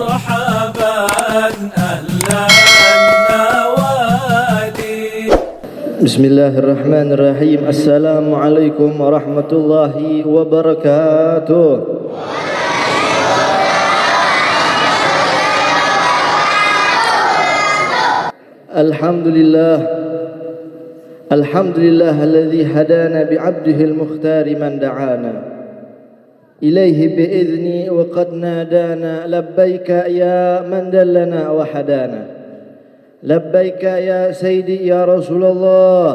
مرحبا أهلا النوادي. بسم الله الرحمن الرحيم. السلام عليكم ورحمة الله وبركاته. الحمد لله الحمد لله الذي هدانا بعبده المختار من دعانا إليه بإذني وقد نادانا لبيك يا من دلنا وحدانا لبيك يا سيدي يا رسول الله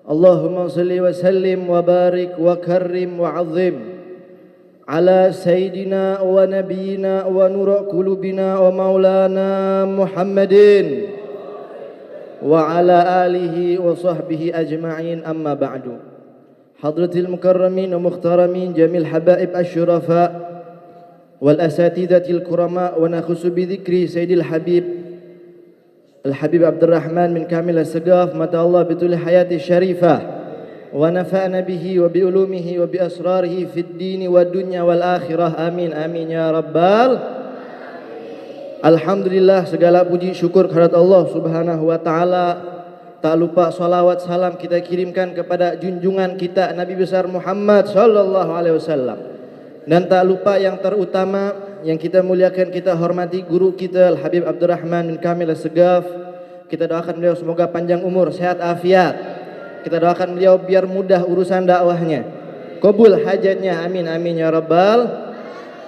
اللهم صل وسلم وبارك وكرم وعظم على سيدنا ونبينا ونور قلوبنا ومولانا محمد وعلى آله وصحبه أجمعين. أما بعد. حضرة المكرمين ومخترمين جميع الحبائب الشرفاء والأساتذة الكرماء، ونخص بذكر سيد الحبيب عبد الرحمن من كامل السقاف متى الله بطول حياته الشريفة ونفعنا به وبعلومه وبأسراره في الدين والدنيا والآخرة. Amin amin ya rabbal. Alhamdulillah, segala puji syukur kehadirat Allah Subhanahu wa taala. Tak lupa salawat salam kita kirimkan kepada junjungan kita Nabi besar Muhammad sallallahu alaihi wasallam. Dan tak lupa yang terutama yang kita muliakan, kita hormati guru kita Al-Habib Abdurrahman bin Kamil As-Segaf. Kita doakan beliau semoga panjang umur, sehat afiat. Kita doakan beliau biar mudah urusan dakwahnya, kabul hajatnya, amin amin ya rabbal.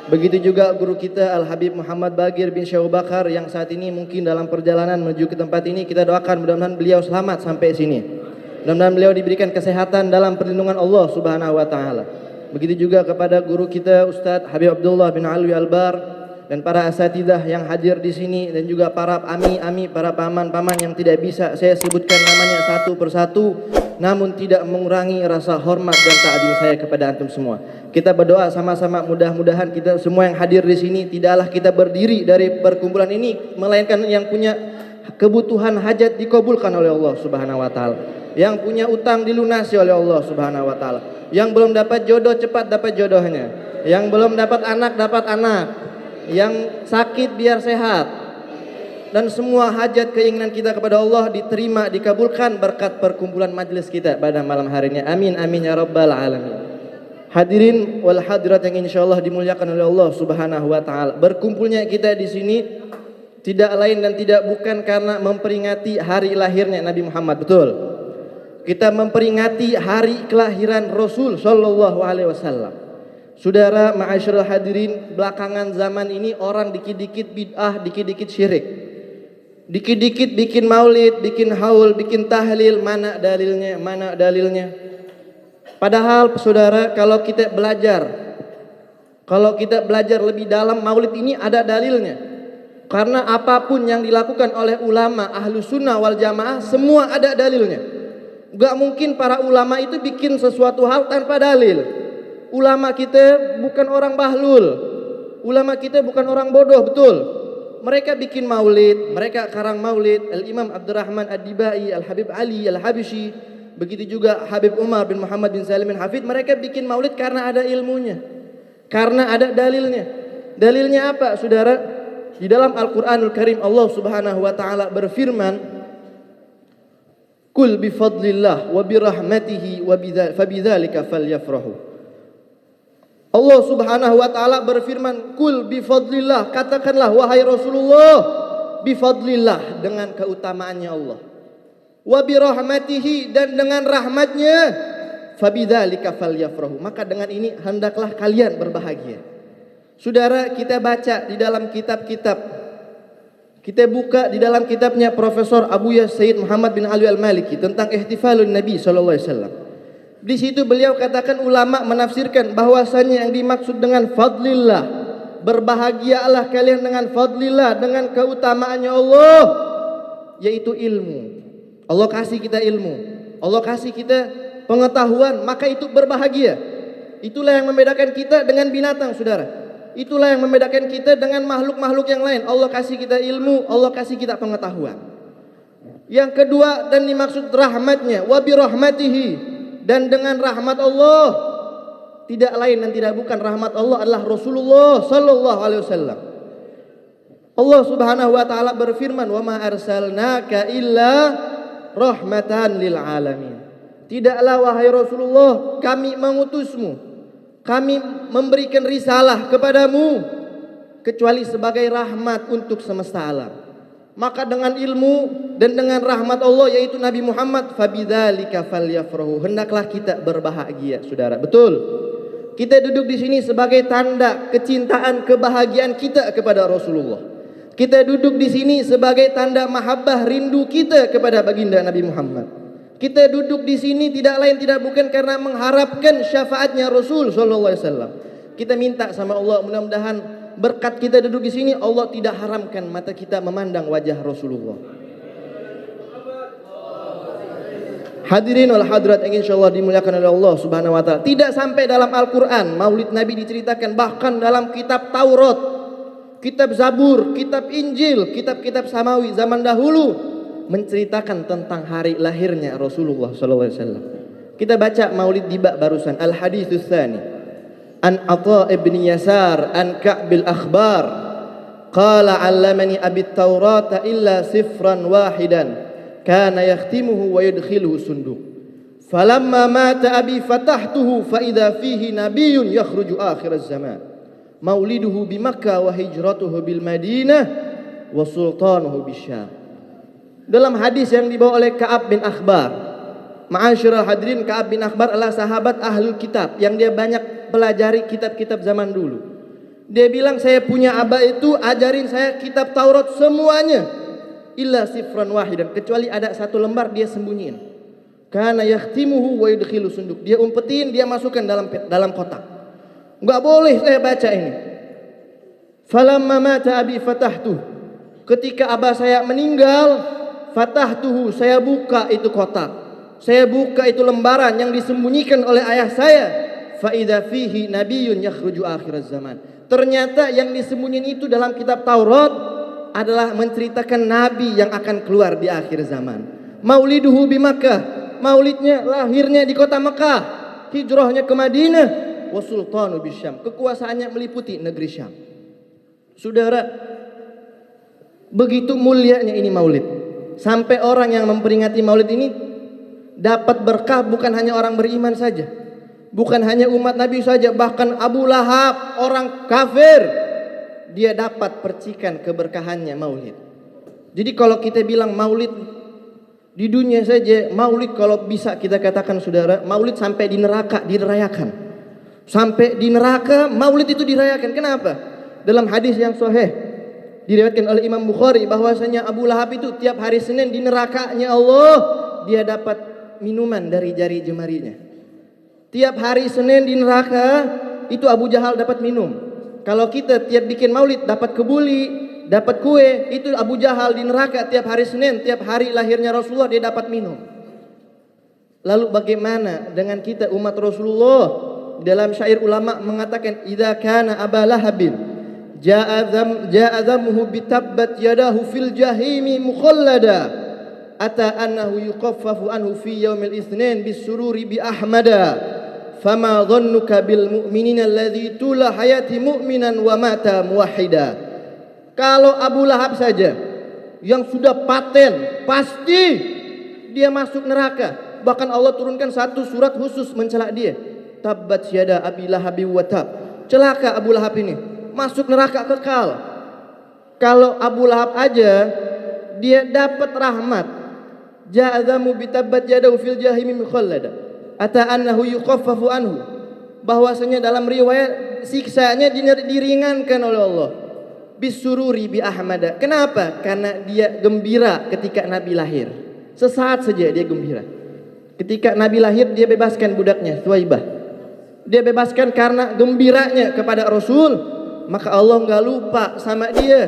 Begitu juga guru kita Al-Habib Muhammad Bagir bin Syekh Bakar yang saat ini mungkin dalam perjalanan menuju ke tempat ini. Kita doakan mudah-mudahan beliau selamat sampai sini. Mudah-mudahan beliau diberikan kesehatan dalam perlindungan Allah Subhanahu wa taala. Begitu juga kepada guru kita Ustadz Habib Abdullah bin Alwi Albar dan para asatidzah yang hadir di sini, dan juga para ami-ami, para paman-paman yang tidak bisa saya sebutkan namanya satu persatu, namun tidak mengurangi rasa hormat dan ta'zim saya kepada antum semua. Kita berdoa sama-sama, mudah-mudahan kita semua yang hadir di sini tidaklah kita berdiri dari perkumpulan ini melainkan yang punya kebutuhan hajat dikabulkan oleh Allah Subhanahu wa taala, yang punya utang dilunasi oleh Allah Subhanahu wa taala, yang belum dapat jodoh cepat dapat jodohnya, yang belum dapat dapat anak, yang sakit biar sehat, dan semua hajat keinginan kita kepada Allah diterima, dikabulkan berkat perkumpulan majelis kita pada malam hari ini. Amin amin ya rabbal alamin. Hadirin wal hadirat yang insyaallah dimuliakan oleh Allah Subhanahu wa taala. Berkumpulnya kita di sini tidak lain dan tidak bukan karena memperingati hari lahirnya Nabi Muhammad, betul. Kita memperingati hari kelahiran Rasul sallallahu alaihi wasallam. Saudara ma'asyiral hadirin, belakangan zaman ini orang dikit-dikit bid'ah, dikit-dikit syirik. Dikit-dikit bikin maulid, bikin haul, bikin tahlil, mana dalilnya? Mana dalilnya? Padahal saudara, kalau kita belajar lebih dalam, maulid ini ada dalilnya. Karena apapun yang dilakukan oleh ulama Ahlus Sunnah wal Jamaah semua ada dalilnya. Gak mungkin para ulama itu bikin sesuatu hal tanpa dalil. Ulama kita bukan orang bahlul, ulama kita bukan orang bodoh, betul. Mereka bikin maulid, mereka karang maulid. Al-Imam Abdurrahman Ad-Dibai, Al-Habib Ali Al-Habsyi, begitu juga Habib Umar bin Muhammad bin Salim bin Hafid, mereka bikin maulid karena ada ilmunya, karena ada dalilnya. Dalilnya apa saudara? Di dalam Al-Quranul Karim Allah Subhanahu wa taala berfirman, "Qul bi fadlillah wa bi rahmatihi wa fabidzalika falyafrahu." Allah Subhanahu wa taala berfirman, "Qul bi fadlillah," katakanlah wahai Rasulullah, bi fadlillah, dengan keutamaannya Allah. Wa bi rahmatihi, dan dengan rahmatnya, fabidzalika falyafrahu, maka dengan ini hendaklah kalian berbahagia. Saudara, kita baca di dalam kitab-kitab, kita buka di dalam kitabnya Profesor Abu Yas Sayyid Muhammad bin Ali Al-Maliki tentang ihtifalun Nabi sallallahu alaihi wasallam. Di situ beliau katakan, ulama menafsirkan bahwasanya yang dimaksud dengan fadlillah, berbahagialah kalian dengan fadlillah, dengan keutamaannya Allah, yaitu ilmu. Allah kasih kita ilmu, Allah kasih kita pengetahuan, maka itu berbahagia. Itulah yang membedakan kita dengan binatang, saudara. Itulah yang membedakan kita dengan makhluk-makhluk yang lain. Allah kasih kita ilmu, Allah kasih kita pengetahuan. Yang kedua, dan dimaksud rahmatnya, wa bi rahmatihi, dan dengan rahmat Allah, tidak lain dan tidak bukan rahmat Allah adalah Rasulullah sallallahu alaihi wasallam. Allah Subhanahu wa taala berfirman, "Wa ma arsalnaka illa rahmatan lil alamin." Tidaklah wahai Rasulullah kami mengutusmu, kami memberikan risalah kepadamu kecuali sebagai rahmat untuk semesta alam. Maka dengan ilmu dan dengan rahmat Allah yaitu Nabi Muhammad, fabidzalika falyafrahu, hendaklah kita berbahagia, saudara. Betul. Kita duduk di sini sebagai tanda kecintaan, kebahagiaan kita kepada Rasulullah. Kita duduk di sini sebagai tanda mahabbah, rindu kita kepada baginda Nabi Muhammad. Kita duduk di sini tidak lain tidak bukan karena mengharapkan syafaatnya Rasul sallallahu alaihi wasallam. Kita minta sama Allah mudah-mudahan berkat kita duduk di sini Allah tidak haramkan mata kita memandang wajah Rasulullah. Hadirin wal hadirat yang insyaallah dimuliakan oleh Allah Subhanahu wa taala. Tidak sampai dalam Al-Qur'an Maulid Nabi diceritakan, bahkan dalam kitab Taurat, kitab Zabur, kitab Injil, kitab-kitab samawi zaman dahulu menceritakan tentang hari lahirnya Rasulullah sallallahu alaihi wasallam. Kita baca Maulid di bab barusan, Al-Haditsus Tsani. An Atha ibn Yasar an Ka'bil Akhbar qala 'allamani abi at-Taurata illa sifran wahidan kana yakhtimuhu wa yadkhiluhu sunduq falamma mata abi fatahtuhu fa idza fihi nabiyyun yakhruju akhir az-zaman mauliduhu bi Makkah wa hijratuhu bil Madinah wa sultanuhu bisyam. Dalam hadis yang dibawa oleh Ka'ab bin Akhbar, ma'asyiral hadirin, Ka'ab bin Akhbar adalah sahabat ahlul kitab yang dia banyak pelajari kitab-kitab zaman dulu. Dia bilang, saya punya abah itu ajarin saya kitab Taurat semuanya illa sifran wahidan, kecuali ada satu lembar dia sembunyiin. Kana yakhtimuhu wa yudkhilu sunduk, dia umpetin, dia masukkan dalam kotak. Enggak boleh saya baca ini. Falamma mata abi fatahtu, ketika abah saya meninggal, fatahtuhu, saya buka itu kotak, saya buka itu lembaran yang disembunyikan oleh ayah saya. Fa idza fihi nabiyyun yakhruju akhir zaman. Ternyata yang disembunyikan itu dalam kitab Taurat adalah menceritakan nabi yang akan keluar di akhir zaman. Mauliduhu bi Makkah, maulidnya lahirnya di kota Makkah, hijrahnya ke Madinah, wa sultanu bisyam, kekuasaannya meliputi negeri Syam. Saudara, begitu mulianya ini maulid, sampai orang yang memperingati maulid ini dapat berkah bukan hanya orang beriman saja, bukan hanya umat Nabi saja, bahkan Abu Lahab, orang kafir, dia dapat percikan keberkahannya maulid. Jadi kalau kita bilang maulid di dunia saja, maulid kalau bisa kita katakan saudara, maulid sampai di neraka dirayakan. Sampai di neraka maulid itu dirayakan. Kenapa? Dalam hadis yang sahih diriwayatkan oleh Imam Bukhari bahwasanya Abu Lahab itu tiap hari Senin di nerakanya Allah dia dapat minuman dari jari jemarinya. Tiap hari Senin di neraka itu Abu Jahal dapat minum. Kalau kita tiap bikin maulid dapat kebuli, dapat kue, itu Abu Jahal di neraka tiap hari Senin, tiap hari lahirnya Rasulullah dia dapat minum. Lalu bagaimana dengan kita umat Rasulullah? Dalam syair ulama mengatakan, idza kana Aba Lahabin ja'adhamuhu bitabbat yadahu fil jahimi mukhallada ata annahu yuqaffafu anhu fi yaumil itsnin bisururi bi ahmada fama dhannuka bil mu'minina alladzi tula hayati mu'minan wa mata muwahhida. Kalau Abu Lahab saja yang sudah paten pasti dia masuk neraka, bahkan Allah turunkan satu surat khusus mencela dia, tabbat yada abi lahabi wa tab, celaka Abu Lahab ini, masuk neraka kekal. Kalau Abu Lahab aja dia dapat rahmat, ja'adhamu bitabbat yadahu fil jahimi mukhallada ata annahu yukhaffafu anhu, bahwasanya dalam riwayat siksanya diringankan oleh Allah, bisururi bi ahmada. Kenapa? Karena dia gembira ketika Nabi lahir. Sesaat saja dia gembira. Ketika Nabi lahir dia bebaskan budaknya Thuwaibah, dia bebaskan karena gembiranya kepada Rasul. Maka Allah enggak lupa sama dia,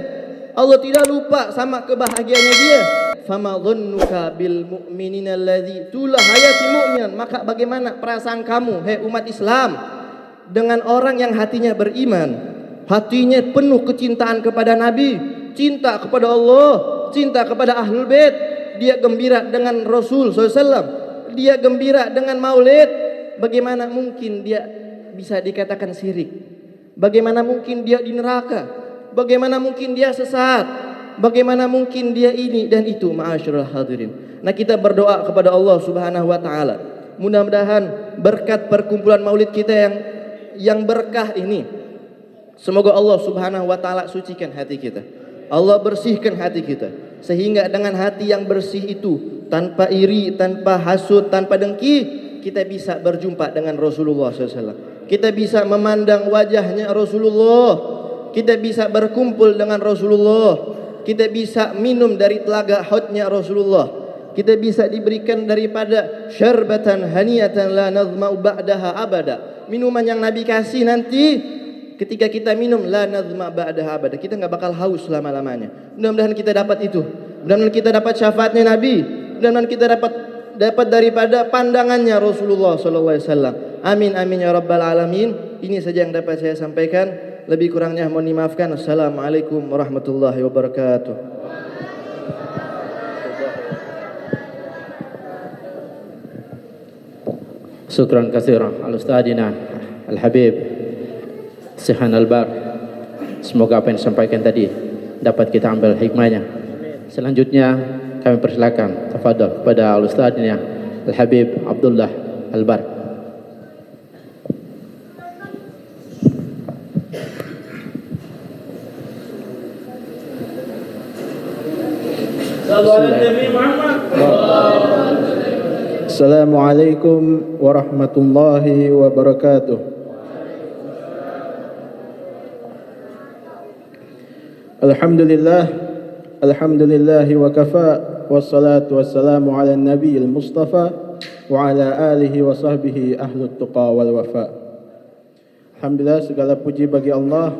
Allah tidak lupa sama kebahagiaannya dia. Fama dhannuka bil mu'minina alladzi tula hayati mu'minan, maka bagaimana perasaan kamu hai umat Islam dengan orang yang hatinya beriman, hatinya penuh kecintaan kepada Nabi, cinta kepada Allah, cinta kepada Ahlul Bait, dia gembira dengan Rasul SAW, dia gembira dengan maulid. Bagaimana mungkin dia bisa dikatakan syirik? Bagaimana mungkin dia di neraka? Bagaimana mungkin dia sesat? Bagaimana mungkin dia ini dan itu? Ma'asyiral hadirin. Nah, kita berdoa kepada Allah Subhanahu wa taala. Mudah-mudahan berkat perkumpulan Maulid kita yang berkah ini, semoga Allah Subhanahu wa taala sucikan hati kita. Allah bersihkan hati kita, sehingga dengan hati yang bersih itu, tanpa iri, tanpa hasud, tanpa dengki, kita bisa berjumpa dengan Rasulullah SAW. Kita bisa memandang wajahnya Rasulullah. Kita bisa berkumpul dengan Rasulullah. Kita bisa minum dari telaga haudnya Rasulullah. Kita bisa diberikan daripada syarbatan haniyatan la nazma'u ba'daha abada. Minuman yang Nabi kasih nanti ketika kita minum la nazma' ba'daha abada. Kita enggak bakal haus selama-lamanya. Mudah-mudahan kita dapat itu. Mudah-mudahan kita dapat syafaatnya Nabi. Mudah-mudahan kita dapat daripada pandangannya Rasulullah sallallahu alaihi wasallam. Amin amin ya rabbal alamin. Ini saja yang dapat saya sampaikan. Lebih kurangnya mohon dimaafkan. Assalamualaikum warahmatullahi wabarakatuh. Syukran katsiran al-ustadina al-habib Sihan Al-Bar. Semoga apa yang disampaikan tadi dapat kita ambil hikmahnya. Selanjutnya kami persilakan tafadhol kepada al-ustadina al-habib Abdullah Al-Bar. Assalamualaikum warahmatullahi wabarakatuh. Alhamdulillah wa kafa, wassalatu wassalamu ala nabiyil mustafa wa ala alihi wa sahbihi ahlut tuqa wal wafa. Alhamdulillah, segala puji bagi Allah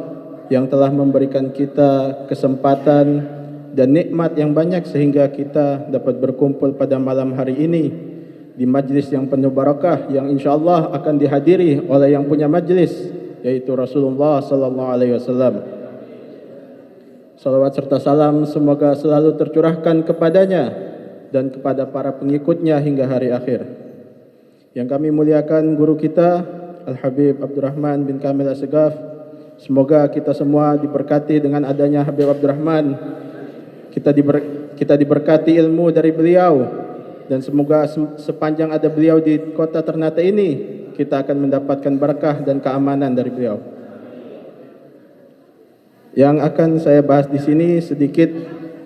yang telah memberikan kita kesempatan dan nikmat yang banyak sehingga kita dapat berkumpul pada malam hari ini di majlis yang penuh barakah yang insyaallah akan dihadiri oleh yang punya majlis, yaitu Rasulullah sallallahu alaihi wasallam. Salawat serta salam semoga selalu tercurahkan kepadanya dan kepada para pengikutnya hingga hari akhir. Yang kami muliakan guru kita Al-Habib Abdurrahman bin Kamil Assegaf. Semoga kita semua diberkati dengan adanya Habib Abdurrahman. Kita diberkati ilmu dari beliau. Dan semoga sepanjang ada beliau di kota Ternate ini, kita akan mendapatkan berkah dan keamanan dari beliau. Yang akan saya bahas di sini sedikit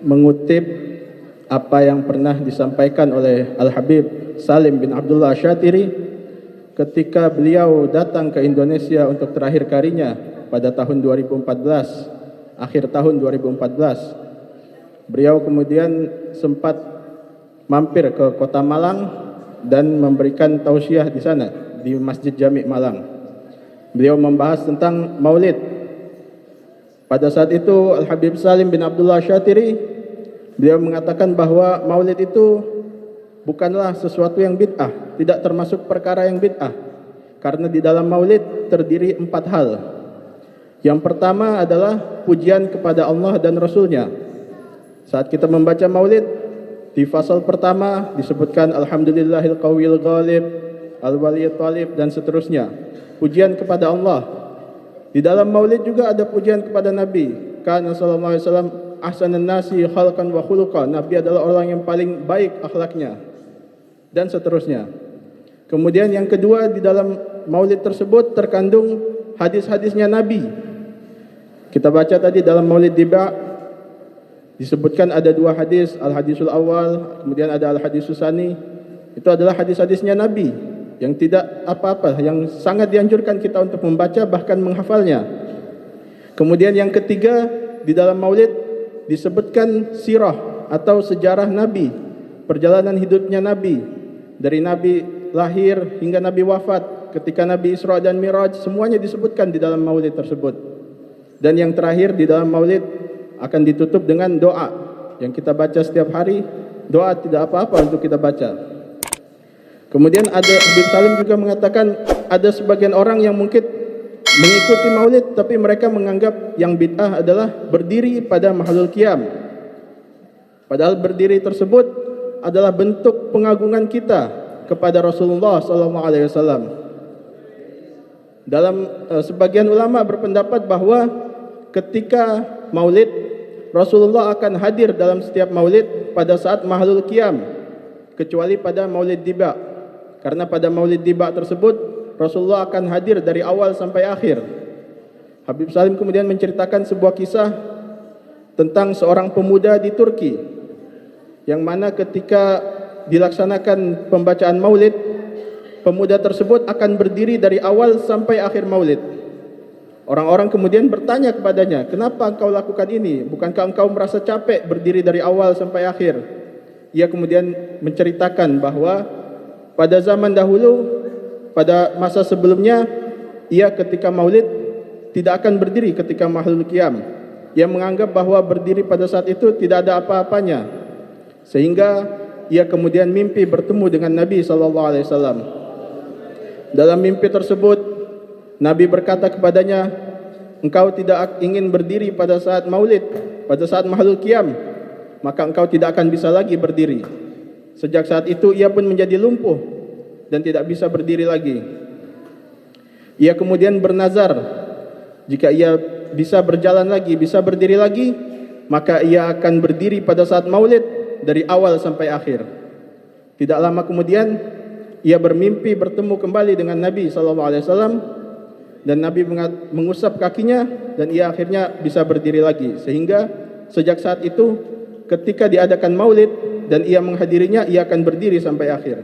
mengutip apa yang pernah disampaikan oleh Al-Habib Salim bin Abdullah Syatiri ketika beliau datang ke Indonesia untuk terakhir kalinya pada tahun 2014, akhir tahun 2014. Beliau kemudian sempat mampir ke Kota Malang dan memberikan tausiah di sana di Masjid Jami' Malang. Beliau membahas tentang Maulid. Pada saat itu Al-Habib Salim bin Abdullah Syatiri beliau mengatakan bahwa Maulid itu bukanlah sesuatu yang bid'ah, tidak termasuk perkara yang bid'ah. Karena di dalam Maulid terdiri 4 hal. Yang pertama adalah pujian kepada Allah dan Rasulnya. Saat kita membaca Maulid, di fasal pertama disebutkan Alhamdulillahil Qawwil Ghalib, Al-Waliyut Talib dan seterusnya. Pujian kepada Allah. Di dalam Maulid juga ada pujian kepada Nabi. Kana sallallahu alaihi wasallam ahsanan nasi khalqan wa khuluqan. Nabi adalah orang yang paling baik akhlaknya dan seterusnya. Kemudian yang kedua, di dalam Maulid tersebut terkandung hadis-hadisnya Nabi. Kita baca tadi dalam Maulid Diba disebutkan ada 2 hadis, al-hadisul awal, kemudian ada al-hadisus sani. Itu adalah hadis-hadisnya Nabi yang tidak apa-apa, yang sangat dianjurkan kita untuk membaca bahkan menghafalnya. Kemudian yang ketiga, di dalam Maulid disebutkan sirah atau sejarah Nabi, perjalanan hidupnya Nabi dari Nabi lahir hingga Nabi wafat, ketika Nabi Isra dan Miraj, semuanya disebutkan di dalam Maulid tersebut. Dan yang terakhir di dalam Maulid akan ditutup dengan doa yang kita baca setiap hari. Doa tidak apa-apa untuk kita baca. Kemudian ada Habib Salim juga mengatakan ada sebagian orang yang mungkin mengikuti Maulid tapi mereka menganggap yang bid'ah adalah berdiri pada Mahlul Qiyam. Padahal berdiri tersebut adalah bentuk pengagungan kita kepada Rasulullah SAW. Dalam sebagian ulama berpendapat bahwa ketika maulid, Rasulullah akan hadir dalam setiap maulid pada saat mahlul qiyam, kecuali pada maulid diba. Karena pada maulid diba tersebut Rasulullah akan hadir dari awal sampai akhir. Habib Salim kemudian menceritakan sebuah kisah tentang seorang pemuda di Turki, yang mana ketika dilaksanakan pembacaan maulid, pemuda tersebut akan berdiri dari awal sampai akhir maulid. Orang-orang kemudian bertanya kepadanya, kenapa engkau lakukan ini? Bukankah engkau merasa capek berdiri dari awal sampai akhir? Ia kemudian menceritakan bahwa pada zaman dahulu, pada masa sebelumnya, ia ketika maulid tidak akan berdiri ketika mahlul qiyam. Ia menganggap bahwa berdiri pada saat itu tidak ada apa-apanya. Sehingga ia kemudian mimpi bertemu dengan Nabi SAW. Dalam mimpi tersebut, Nabi berkata kepadanya, engkau tidak ingin berdiri pada saat maulid, pada saat mahlul qiyam, maka engkau tidak akan bisa lagi berdiri. Sejak saat itu ia pun menjadi lumpuh dan tidak bisa berdiri lagi. Ia kemudian bernazar, jika ia bisa berjalan lagi, bisa berdiri lagi, maka ia akan berdiri pada saat maulid dari awal sampai akhir. Tidak lama kemudian ia bermimpi bertemu kembali dengan Nabi SAW, dan Nabi mengusap kakinya dan ia akhirnya bisa berdiri lagi. Sehingga sejak saat itu ketika diadakan maulid dan ia menghadirinya, ia akan berdiri sampai akhir.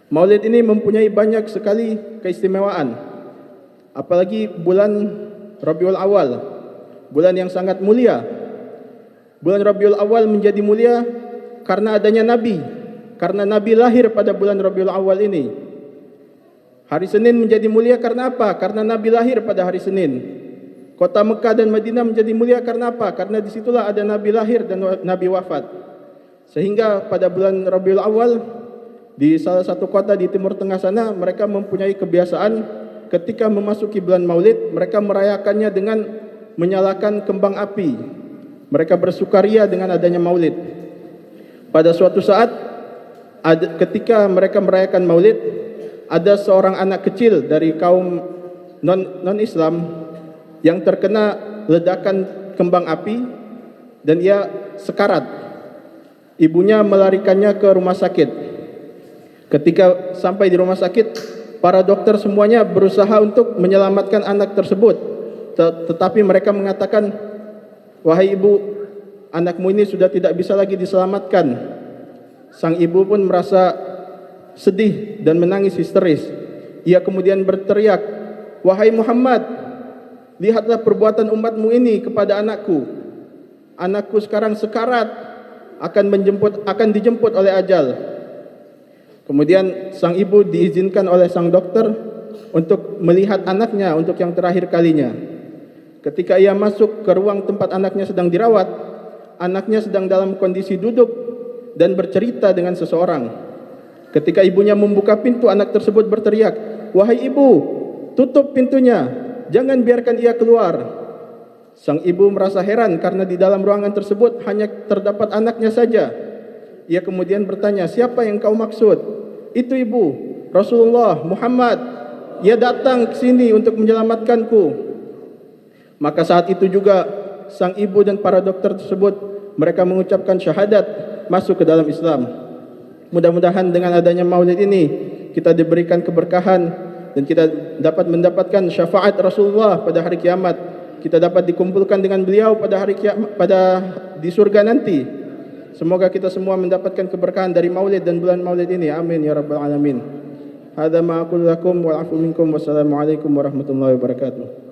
Maulid ini mempunyai banyak sekali keistimewaan, apalagi bulan Rabiul Awal, bulan yang sangat mulia. Bulan Rabiul Awal menjadi mulia karena adanya Nabi, karena Nabi lahir pada bulan Rabiul Awal ini. Hari Senin menjadi mulia karena apa? Karena Nabi lahir pada hari Senin. Kota Mekah dan Madinah menjadi mulia karena apa? Karena disitulah ada Nabi lahir dan Nabi wafat. Sehingga pada bulan Rabiul Awal, di salah satu kota di Timur Tengah sana, mereka mempunyai kebiasaan ketika memasuki bulan Maulid, mereka merayakannya dengan menyalakan kembang api. Mereka bersukaria dengan adanya Maulid. Pada suatu saat, ketika mereka merayakan Maulid, ada seorang anak kecil dari kaum non-Islam yang terkena ledakan kembang api dan ia sekarat. Ibunya melarikannya ke rumah sakit. Ketika sampai di rumah sakit, para dokter semuanya berusaha untuk menyelamatkan anak tersebut. Tetapi mereka mengatakan, wahai ibu, anakmu ini sudah tidak bisa lagi diselamatkan. Sang ibu pun merasa sedih dan menangis histeris. Ia kemudian berteriak, wahai Muhammad, lihatlah perbuatan umatmu ini kepada anakku. Anakku sekarang sekarat, akan dijemput oleh ajal. Kemudian sang ibu diizinkan oleh sang dokter untuk melihat anaknya untuk yang terakhir kalinya. Ketika ia masuk ke ruang tempat anaknya sedang dirawat, anaknya sedang dalam kondisi duduk dan bercerita dengan seseorang. Ketika ibunya membuka pintu, anak tersebut berteriak, wahai ibu, tutup pintunya, jangan biarkan ia keluar. Sang ibu merasa heran karena di dalam ruangan tersebut hanya terdapat anaknya saja. Ia kemudian bertanya, siapa yang kau maksud? Itu ibu, Rasulullah Muhammad. Ia datang ke sini untuk menyelamatkanku. Maka saat itu juga sang ibu dan para dokter tersebut, mereka mengucapkan syahadat, masuk ke dalam Islam. Mudah-mudahan dengan adanya maulid ini kita diberikan keberkahan dan kita dapat mendapatkan syafaat Rasulullah pada hari kiamat. Kita dapat dikumpulkan dengan beliau pada hari kiamat, di surga nanti. Semoga kita semua mendapatkan keberkahan dari maulid dan bulan maulid ini. Amin ya rabbal alamin. Hadza ma aqulu lakum wal afu minkum. Wassalamualaikum warahmatullahi wabarakatuh.